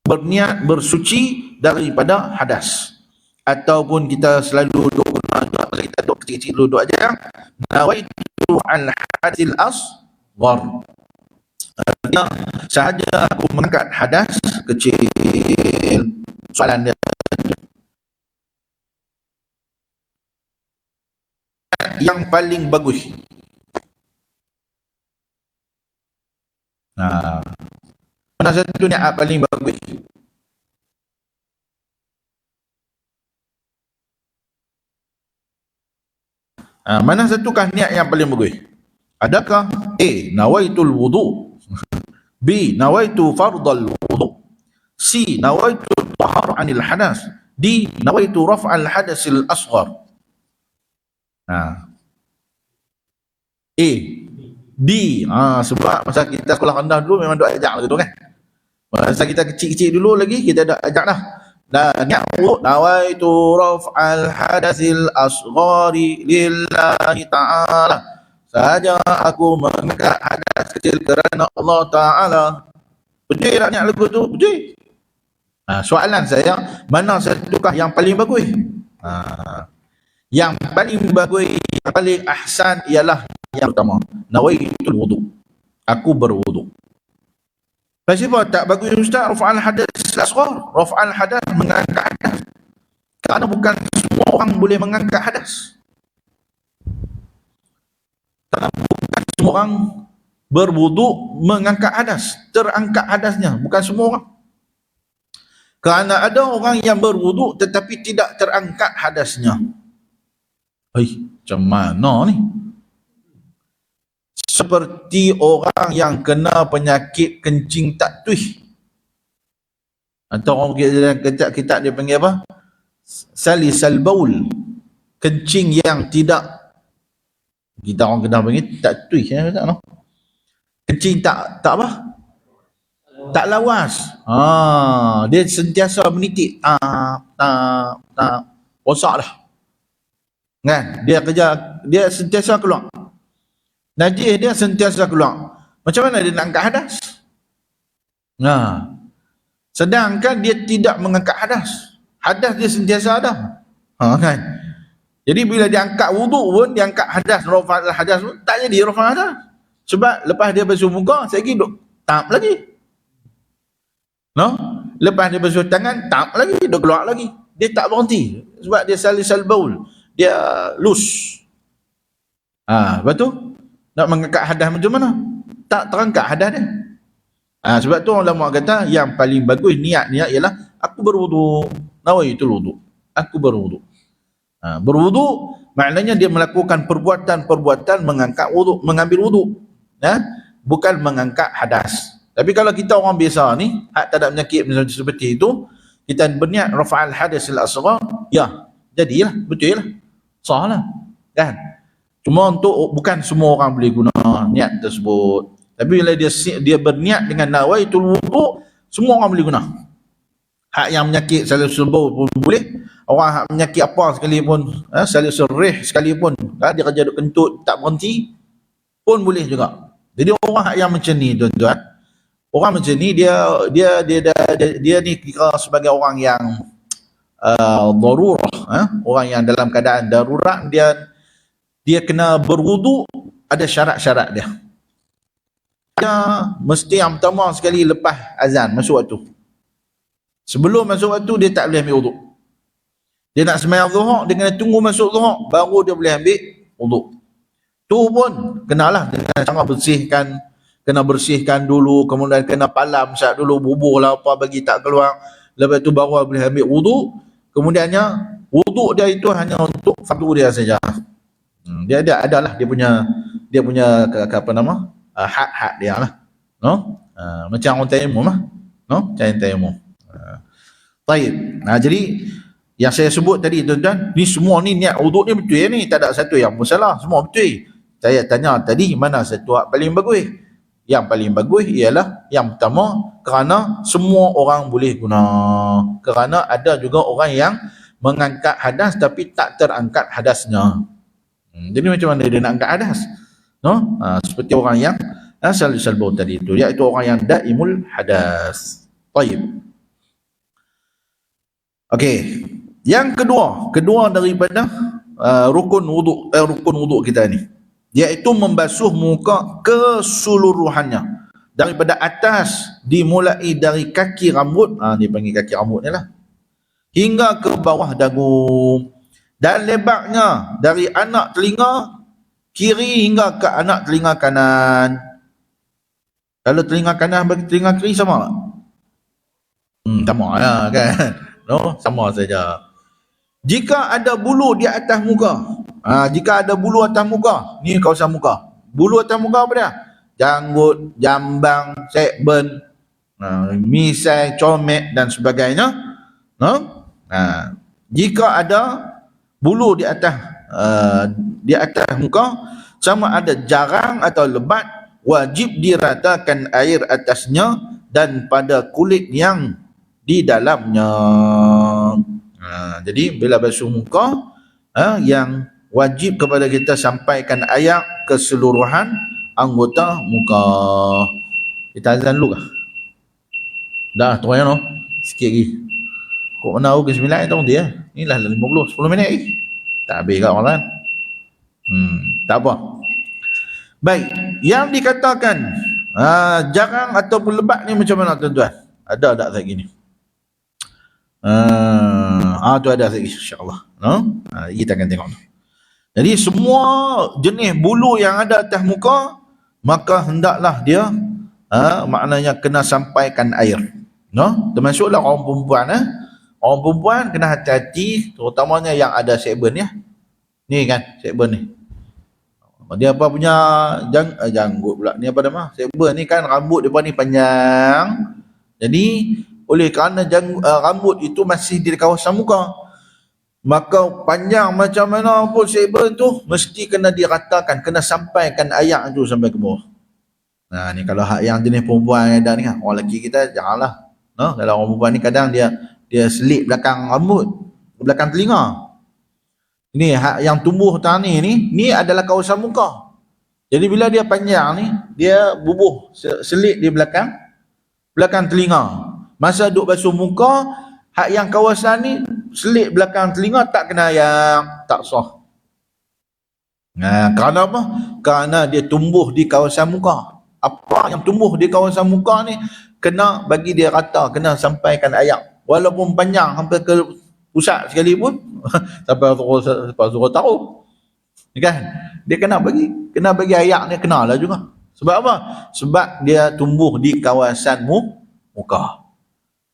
berniat bersuci daripada hadas, ataupun kita selalu duduk, kita duduk kecil-kecil duduk aja, nawaitu al hadil asghar, artinya sahaja aku mengangkat hadas kecil. Soalan dia, yang paling bagus, mana satu niat paling bagus? Mana satukah niat yang paling bagus? Adakah A, nawaitul wudu, B, nawaitu fardal wudu, C, nawaitu tahar anil hadas, D, nawaitu raf'al hadasil asghar? A, D. Sebab masa kita sekolah rendah dulu memang duk ajak begitu kan. Masa kita kecil-kecil dulu lagi kita dah ajak dah. Niat wudu, nawaitu raf'al hadasil asghari lillahi ta'ala, sahaja aku mengangkat hadas kecil kerana Allah Ta'ala. Betul tak niat lagu tu? Betul. Soalan saya, mana satukah yang paling bagus? Yang paling bagus, yang paling ahsan ialah yang pertama, nawaitul wudu, aku berwudu. Kenapa tak bagus Ustaz? Raf'al hadas asghar, raf'al hadas, mengangkat hadas. Kerana bukan semua orang boleh mengangkat hadas. Kerana bukan semua orang berwudu mengangkat hadas, terangkat hadasnya, bukan semua orang. Kerana ada orang yang berwudu tetapi tidak terangkat hadasnya. Macam mana ni? Seperti orang yang kena penyakit kencing tak tuih, atau orang kitab dia panggil apa? Salisal baul, kencing yang tidak, kita orang kena panggil tak tuih, no? Kencing tak apa? Tak lawas. Dia sentiasa menitik. Rosak dah. Kan? Dia sentiasa keluar. Najis dia sentiasa keluar. Macam mana dia nak angkat hadas? Sedangkan dia tidak mengangkat hadas. Hadas dia sentiasa ada. Kan? Jadi bila dia angkat wudu pun, dia angkat hadas, rafa'al hadas pun tak jadi rafa'al hadas. Sebab lepas dia basuh muka, sekali duk tap lagi. No? Lepas dia basuh tangan, tap lagi, duk keluar lagi. Dia tak berhenti. Sebab dia salisal baul. Dia loose. Lepas tu nak mengangkat hadas macam mana? Tak terangkat hadas dia. Sebab tu ulama kata yang paling bagus niat ialah aku berwudu, nawaitul wudu, aku berwudu. Berwudu maknanya dia melakukan perbuatan-perbuatan mengangkat wudu, mengambil wudu, bukan mengangkat hadas. Tapi kalau kita orang biasa ni, hak tak ada penyakit seperti itu, kita berniat rafa'al hadasil asghar, jadilah, betul lah, sah lah, kan? Cuma bukan semua orang boleh guna niat tersebut. Tapi bila dia berniat dengan nawaitul wudu, semua orang boleh guna. Hak yang menyakit salisul baul pun boleh. Orang hak menyakit apa sekalipun, salisul rih sekalipun, dia kerja duk kentut tak berhenti pun boleh juga. Jadi orang hak yang macam ni tuan-tuan, orang macam ni dia ni kira sebagai orang yang darurah, orang yang dalam keadaan darurat, dia kena berwudu, ada syarat-syarat dia. Mesti yang pertama sekali lepas azan masuk waktu. Sebelum masuk waktu dia tak boleh ambil wudu. Dia nak sembahyang zuhur, dia kena tunggu masuk zuhur baru dia boleh ambil wudu. Tu pun kenalah dengan cara bersihkan dulu, kemudian kena palam sat dulu, bubuh lah apa bagi tak keluar. Lepas tu baru boleh ambil wudu. Kemudiannya Wuduk dia itu hanya untuk fardu dia saja. Dia adalah dia punya apa nama? Hak dia lah. No? Macam orang tayamum lah. No? Macam tayamum. Baik. Jadi yang saya sebut tadi tuan-tuan, ni semua ni niat wuduk ni betul ni, tak ada satu yang bersalah, semua betul. Saya tanya tadi mana satu hak paling bagus? Yang paling bagus ialah yang pertama, kerana semua orang boleh guna. Kerana ada juga orang yang mengangkat hadas tapi tak terangkat hadasnya. Jadi macam mana dia nak angkat hadas? No? Seperti orang yang salbun tadi itu, iaitu orang yang daimul hadas. Baik. Okey. Yang kedua daripada rukun wuduk kita ni, iaitu membasuh muka keseluruhannya, daripada atas dimulai dari kaki rambut, dia panggil kaki rambut ni lah, hingga ke bawah dagu, dan lebarnya dari anak telinga kiri hingga ke anak telinga kanan. Kalau telinga kanan bagi telinga kiri sama tak? Sama lah kan. No, sama saja. Jika ada bulu di atas muka, jika ada bulu atas muka, ni kawasan muka. Bulu atas muka apa dia? Janggut, jambang, segmen, misai, comek dan sebagainya. No? Jika ada bulu di atas muka, sama ada jarang atau lebat, wajib diratakan air atasnya dan pada kulit yang di dalamnya. Jadi bila basuh muka, yang wajib kepada kita sampaikan air keseluruhan anggota muka. Kita azan dulu kah? Dah tu no? Sikit lagi. Kok mana ke 9 tahun dia? Inilah 10 minit lagi. Tak habis kat orang. Tak apa. Baik, yang dikatakan jarang ataupun lebat ni macam mana tuan-tuan? Ada tak lagi ni? Tu ada lagi insya-Allah. No? Kita akan tengok. Jadi semua jenis bulu yang ada atas muka, maka hendaklah dia maknanya kena sampaikan air. No? Termasuklah orang perempuan. Orang perempuan kena hati-hati, terutamanya yang ada segmen ya. Ni kan segmen ni. Dia apa punya janggut pula. Ni apa nama? Segmen ni kan rambut depa ni panjang. Jadi oleh kerana rambut itu masih di kawasan muka, maka panjang macam mana pun segmen tu mesti kena diratakan, kena sampaikan air tu sampai ke bawah. Ni kalau hak yang jenis perempuan yang ada ni, orang lelaki kita janganlah. No? Kalau orang perempuan ni kadang dia selit belakang rambut, belakang telinga. Ini hak yang tumbuh tani ni adalah kawasan muka. Jadi bila dia panjang ni, dia bubuh selit di belakang telinga. Masa duk basuh muka, hak yang kawasan ni selit belakang telinga tak kena yang tak sah. Kerana apa? Kerana dia tumbuh di kawasan muka. Apa yang tumbuh di kawasan muka ni kena bagi dia rata, kena sampaikan air. Walaupun panjang sampai ke pusat sekalipun, sampai suruh tahu. Kan? Dia kena bagi air ni kenalah juga. Sebab apa? Sebab dia tumbuh di kawasan muka.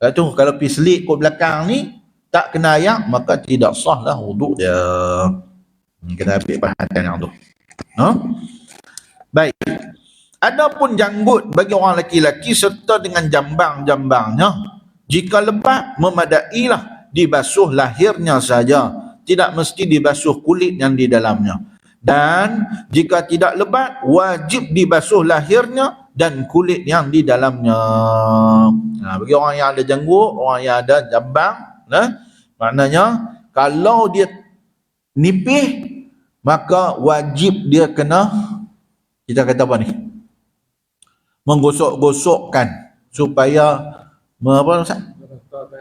Itu kalau pergi selit kot belakang ni tak kena air, maka tidak sah lah wuduk dia. Kena ambil perhatian yang tu. Baik. Adapun janggut bagi orang lelaki-lelaki serta dengan jambang-jambangnya, jika lebat memadailah dibasuh lahirnya saja, tidak mesti dibasuh kulit yang di dalamnya. Dan jika tidak lebat, wajib dibasuh lahirnya dan kulit yang di dalamnya. Bagi orang yang ada janggut, orang yang ada jambang, maknanya kalau dia nipih, maka wajib dia kena, kita kata apa ni, menggosok-gosokkan supaya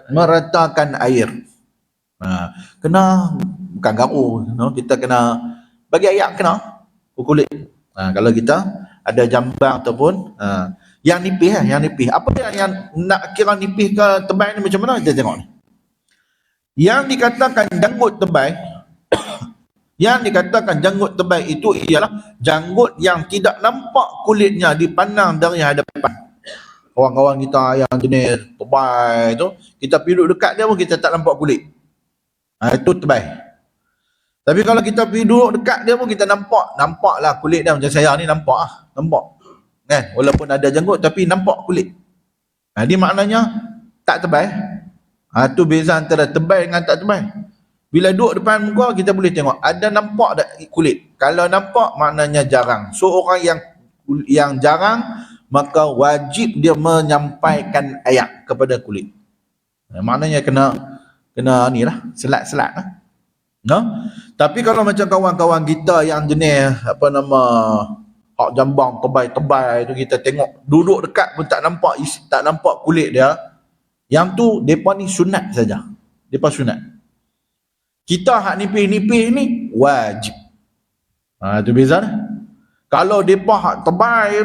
meratakan air. Kena bukan garu, kita kena bagi air kena kulit. Kalau kita ada jambang ataupun yang nipih apa yang nak kira nipih ke tebal ni macam mana, kita tengok ni. Yang dikatakan janggut tebal yang dikatakan janggut tebal itu ialah janggut yang tidak nampak kulitnya dipandang dari hadapan. Kawan-kawan kita yang jenis tebal tu, kita pergi duduk dekat dia pun kita tak nampak kulit. Itu terbaik. Tapi kalau kita pergi duduk dekat dia pun kita nampaklah kulit dia macam saya ni, nampak kan, walaupun ada janggut tapi nampak kulit. Dia maknanya tak tebal. Tu beza antara tebal dengan tak tebal. Bila duduk depan muka kita boleh tengok ada nampak tak kulit. Kalau nampak maknanya jarang. So orang yang jarang maka wajib dia menyampaikan ayat kepada kulit. Maknanya kena ni lah, selat-selat lah. No? Tapi kalau macam kawan-kawan kita yang jenis hak jambang tebal-tebal tu, kita tengok duduk dekat pun tak nampak kulit dia. Yang tu depa ni sunat saja. Depa sunat. Kita hak nipis-nipis ni wajib. Tu beza dah. Kalau depa hak tebal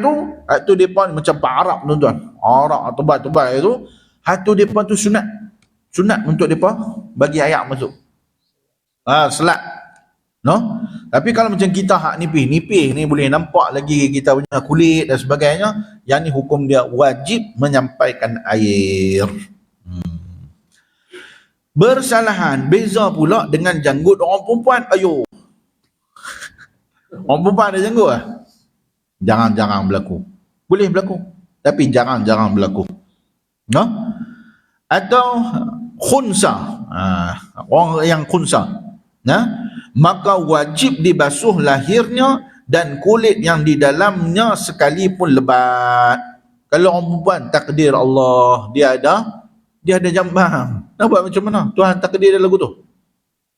tu depa ni macam Arab tuan-tuan. Arab tebal-tebal tu, hak tu depa tu sunat. Sunat untuk depa bagi ayak masuk. Selat. No? Tapi kalau macam kita hak nipis ni boleh nampak lagi kita punya kulit dan sebagainya, yang ni hukum dia wajib menyampaikan air. Bersalahan, beza pula dengan janggut orang perempuan. Ayo. Orang perempuan ada janggut lah. Jarang-jarang berlaku. Boleh berlaku, tapi jarang-jarang berlaku. No? Atau khunsa. Orang yang khunsa. Maka wajib dibasuh lahirnya dan kulit yang di dalamnya sekalipun lebat. Kalau orang perempuan, takdir Allah, dia ada jambang. Nak buat macam mana? Tuhan takdir dia lagu tu.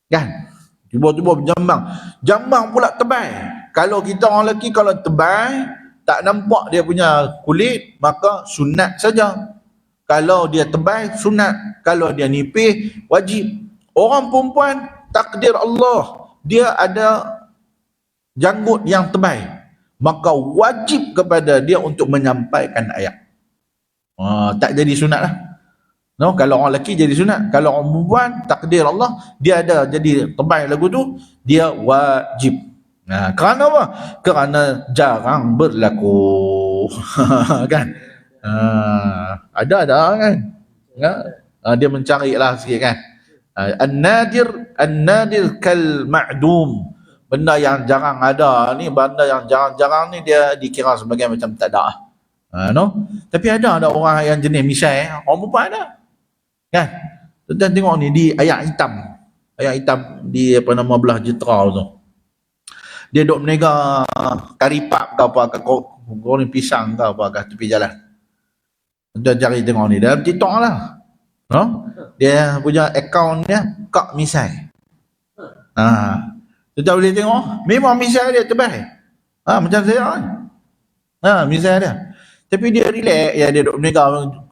Kan? Tiba-tiba berjambang. Jambang pula tebal. Kalau kita orang lelaki, kalau tebal, tak nampak dia punya kulit, maka sunat saja. Kalau dia tebal, sunat. Kalau dia nipis, wajib. Orang perempuan, takdir Allah, dia ada janggut yang tebal, maka wajib kepada dia untuk menyampaikan ayat. Tak jadi sunat lah. No, kalau orang lelaki jadi sunat. Kalau orang perempuan, takdir Allah, dia ada jadi tebal lagu tu, dia wajib. Kerana apa? Kerana jarang berlaku. Kan? Ada kan? Dia mencari lah sikit kan. An-nadir kal ma'dum. Benda yang jarang ada ni, benda yang jarang-jarang ni dia dikira sebagai macam tak ada. No? Tapi ada orang yang jenis misai, orang perempuan ada. Kan? Tuan tengok ni di ayat hitam. Ayat hitam di belah Jitra tu. Dia duk menega karipap ke apa ke goreng pisang ke apa ke tepi jalan. Tuan cari tengok ni dalam TikTok lah. No? Dia punya akaun dia Kak Misai. Kita boleh tengok memang misai dia terbaik. Macam saya kan. Misai dia. Tapi dia relax ya, dia duk menega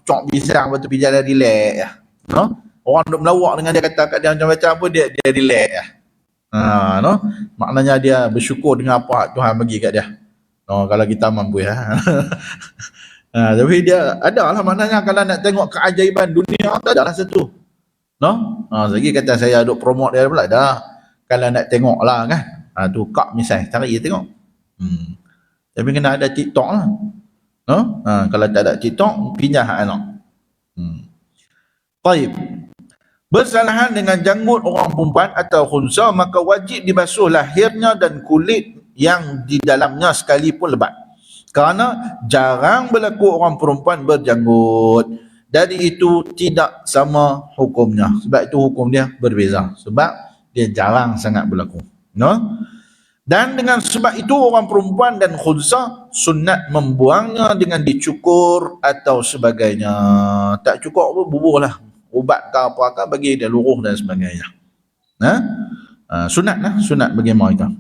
cok pisang lepas tepi jalan relax ya. No? Orang duk melawak dengan dia kata kat dia macam-macam apa, dia relax ya. No? Maknanya dia bersyukur dengan apa Tuhan bagi kat dia. No, kalau kita mampu ya. Tapi dia ada lah maknanya kalau nak tengok keajaiban dunia tak ada lah satu. No? Lagi kata saya duk promote dia pula dah. Kalau nak tengok lah kan. Tu Kak Misai, cari dia tengok. Tapi kena ada TikTok lah. No? Kalau tak ada TikTok, pinjah anak. Baik. Bersalahan dengan janggut orang perempuan atau khunsa, maka wajib dibasuh lahirnya dan kulit yang di dalamnya sekalipun lebat. Kerana jarang berlaku orang perempuan berjanggut. Dari itu tidak sama hukumnya. Sebab itu hukum dia berbeza. Sebab dia jarang sangat berlaku. No? Dan dengan sebab itu orang perempuan dan khunsa sunat membuangnya dengan dicukur atau sebagainya. Tak cukur pun bubuh lah. Ubat ke apa-apa bagi dia luruh dan sebagainya. Sunat lah. Sunat bagi mereka.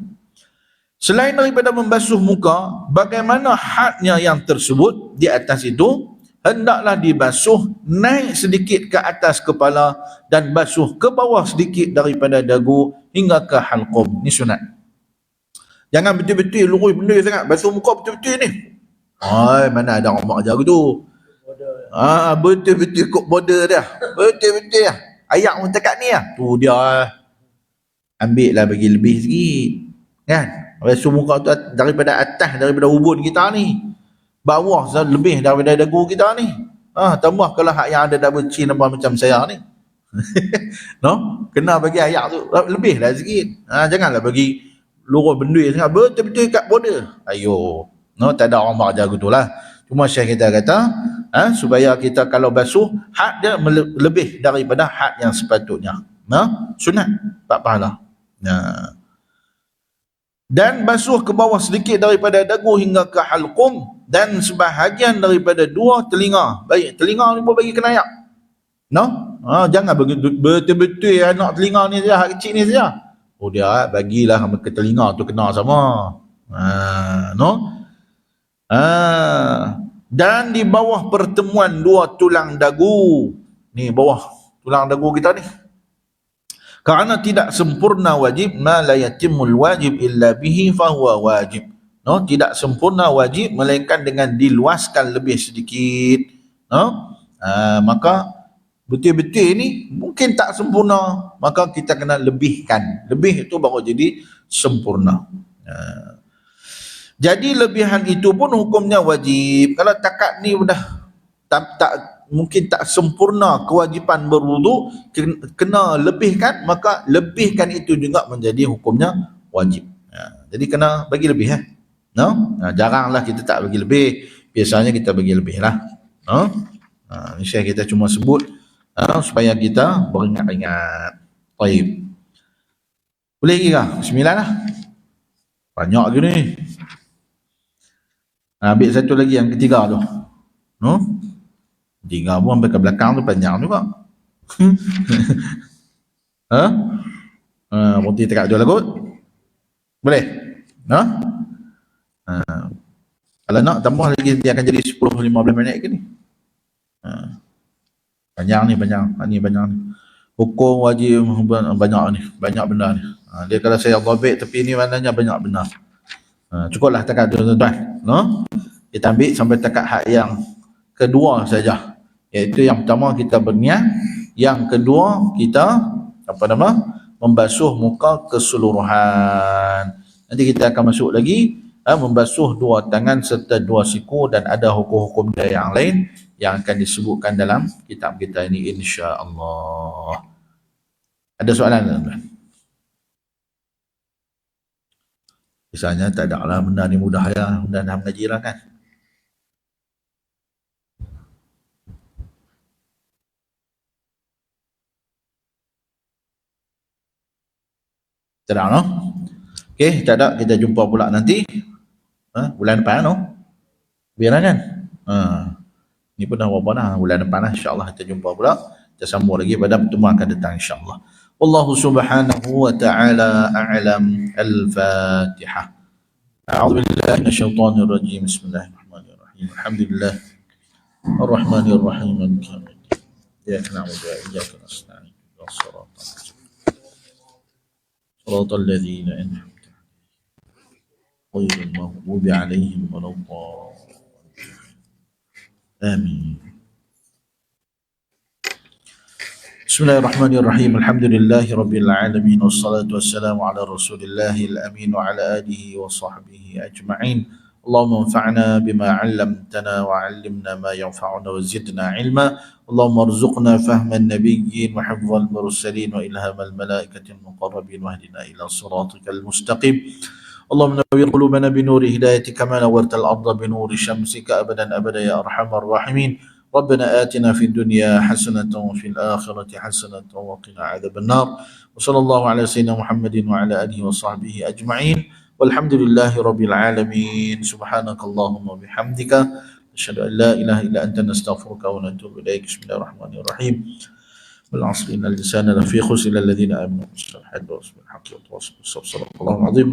Selain daripada membasuh muka, bagaimana hadnya yang tersebut di atas itu, hendaklah dibasuh naik sedikit ke atas kepala dan basuh ke bawah sedikit daripada dagu hingga ke halqum. Ni sunat. Jangan betul-betul lurus benda sangat, basuh muka betul-betul ni. Mana ada orang mak ajar tu. Betul-betul kok border dah. Betul-betul lah. Ayat pun dekat ni lah. Tu dia. Ambil lah bagi lebih sikit. Kan? Basuh muka tu daripada atas, daripada ubun kita ni. Bawah lebih daripada dagu kita ni. Tambah kalau hak yang ada double chin apa macam saya ni. No, kena bagi ayak tu lebih lah sikit. Janganlah bagi lurus bendui sangat betul-betul kat border. Ayo, no, tak ada orang jaga tu lah. Cuma Syekh kita kata supaya kita kalau basuh had dia lebih daripada had yang sepatutnya. Sunat 4 pahala. Dan basuh ke bawah sedikit daripada dagu hingga ke halqum dan sebahagian daripada 2 telinga. Baik, telinga ni pun bagi kena ayak. No? Jangan betul-betul anak telinga ni saja, hak kecil ni saja. Dia bagilah ke telinga tu kena sama. No? Dan di bawah pertemuan 2 tulang dagu. Ni bawah tulang dagu kita ni. Kerana tidak sempurna wajib, ma la yatimul wajib illa bihi fahuwa wajib. No, tidak sempurna wajib melainkan dengan diluaskan lebih sedikit. No? Maka betul-betul ni mungkin tak sempurna, maka kita kena lebihkan. Lebih itu baru jadi sempurna. Jadi lebihan itu pun hukumnya wajib. Kalau takat ni dah tak mungkin tak sempurna kewajipan berwudu, kena lebihkan, maka lebihkan itu juga menjadi hukumnya wajib. Jadi kena bagi lebih no? Jaranglah kita tak bagi lebih, biasanya kita bagi lebih lah. No? Ini kita cuma sebut supaya kita beringat-ingat. Baik. Boleh lagi kah? 9 lah. Banyak lagi ni. Ambil satu lagi yang ketiga tu. No? 3 pun sampai ke belakang tu panjang juga. Berhenti tekat dua lagut. Boleh? Kalau nak tambah lagi dia akan jadi 10-15 minit ke ni. Panjang ni. Hukum wajib banyak ni, banyak benda ni. Dia kalau saya gobek tepi ni maknanya banyak benda. Cukuplah tekat tuan-tuan. No? Kita ambil sampai tekat hak yang kedua saja. Iaitu yang pertama kita berniat, yang kedua kita membasuh muka keseluruhan. Nanti kita akan masuk lagi membasuh 2 tangan serta 2 siku, dan ada hukum-hukum dia yang lain yang akan disebutkan dalam kitab kita ini insya-Allah. Ada soalan tuan-tuan? Misalnya tak ada lah, benda ni mudah ya, benda dah mengaji lah kan. Tak ada, no? Okey, tak ada, kita jumpa pula nanti bulan depan, no? Biar kan? Ni pun dah berapa dah, bulan depan lah, insyaAllah kita jumpa pula. Kita sambung lagi pada pertemuan akan datang insyaAllah. Wallahu subhanahu wa ta'ala a'lam. Al-Fatihah. A'udhu billahi minasyaitanir rajim. Bismillahirrahmanirrahim. Alhamdulillah Ar-Rahmanir Rahim. Maliki yaumiddin. Iyyaka na'budu wa iyyaka nasta'in. Ihdinas siratal mustaqim. صراط الذين أنعمت عليهم غير المغضوب عليهم ولا الضالين. آمين. بسم الله الرحمن الرحيم. الحمد لله رب العالمين والصلاة والسلام على رسول الله الأمين وعلى آله وصحبه أجمعين. اللهم انفعنا بما علمتنا وعلمنا ما ينفعنا وزدنا علما. اللهم ارزقنا فهم النبيين وحفظ المرسلين وإلهام الملائكة المقربين واهدنا إلى صراطك المستقيم. اللهم نور قلوبنا بنور هدايتك كما نورت الأرض بنور شمسك أبدا أبدا يا أرحم الراحمين. ربنا آتنا في الدنيا حسنة وفي الآخرة حسنة وقنا عذاب النار. وصلى الله على سيدنا محمد وعلى آله وصحبه أجمعين. والحمد لله رب العالمين. سبحانك اللهم وبحمدك نشهد أن لا إله إلا أنت نستغفرك ونتوب إليك. بسم الله الرحمن الرحيم. والعصر إن الإنسان لفي خسر إلا الذين آمنوا بالصالحات وتواصوا بالحق وتواصوا بالصبر. صدق الله العظيم.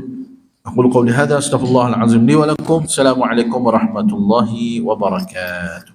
أقول قولي هذا أستغفر الله العظيم لي ولكم. السلام عليكم ورحمة الله وبركاته.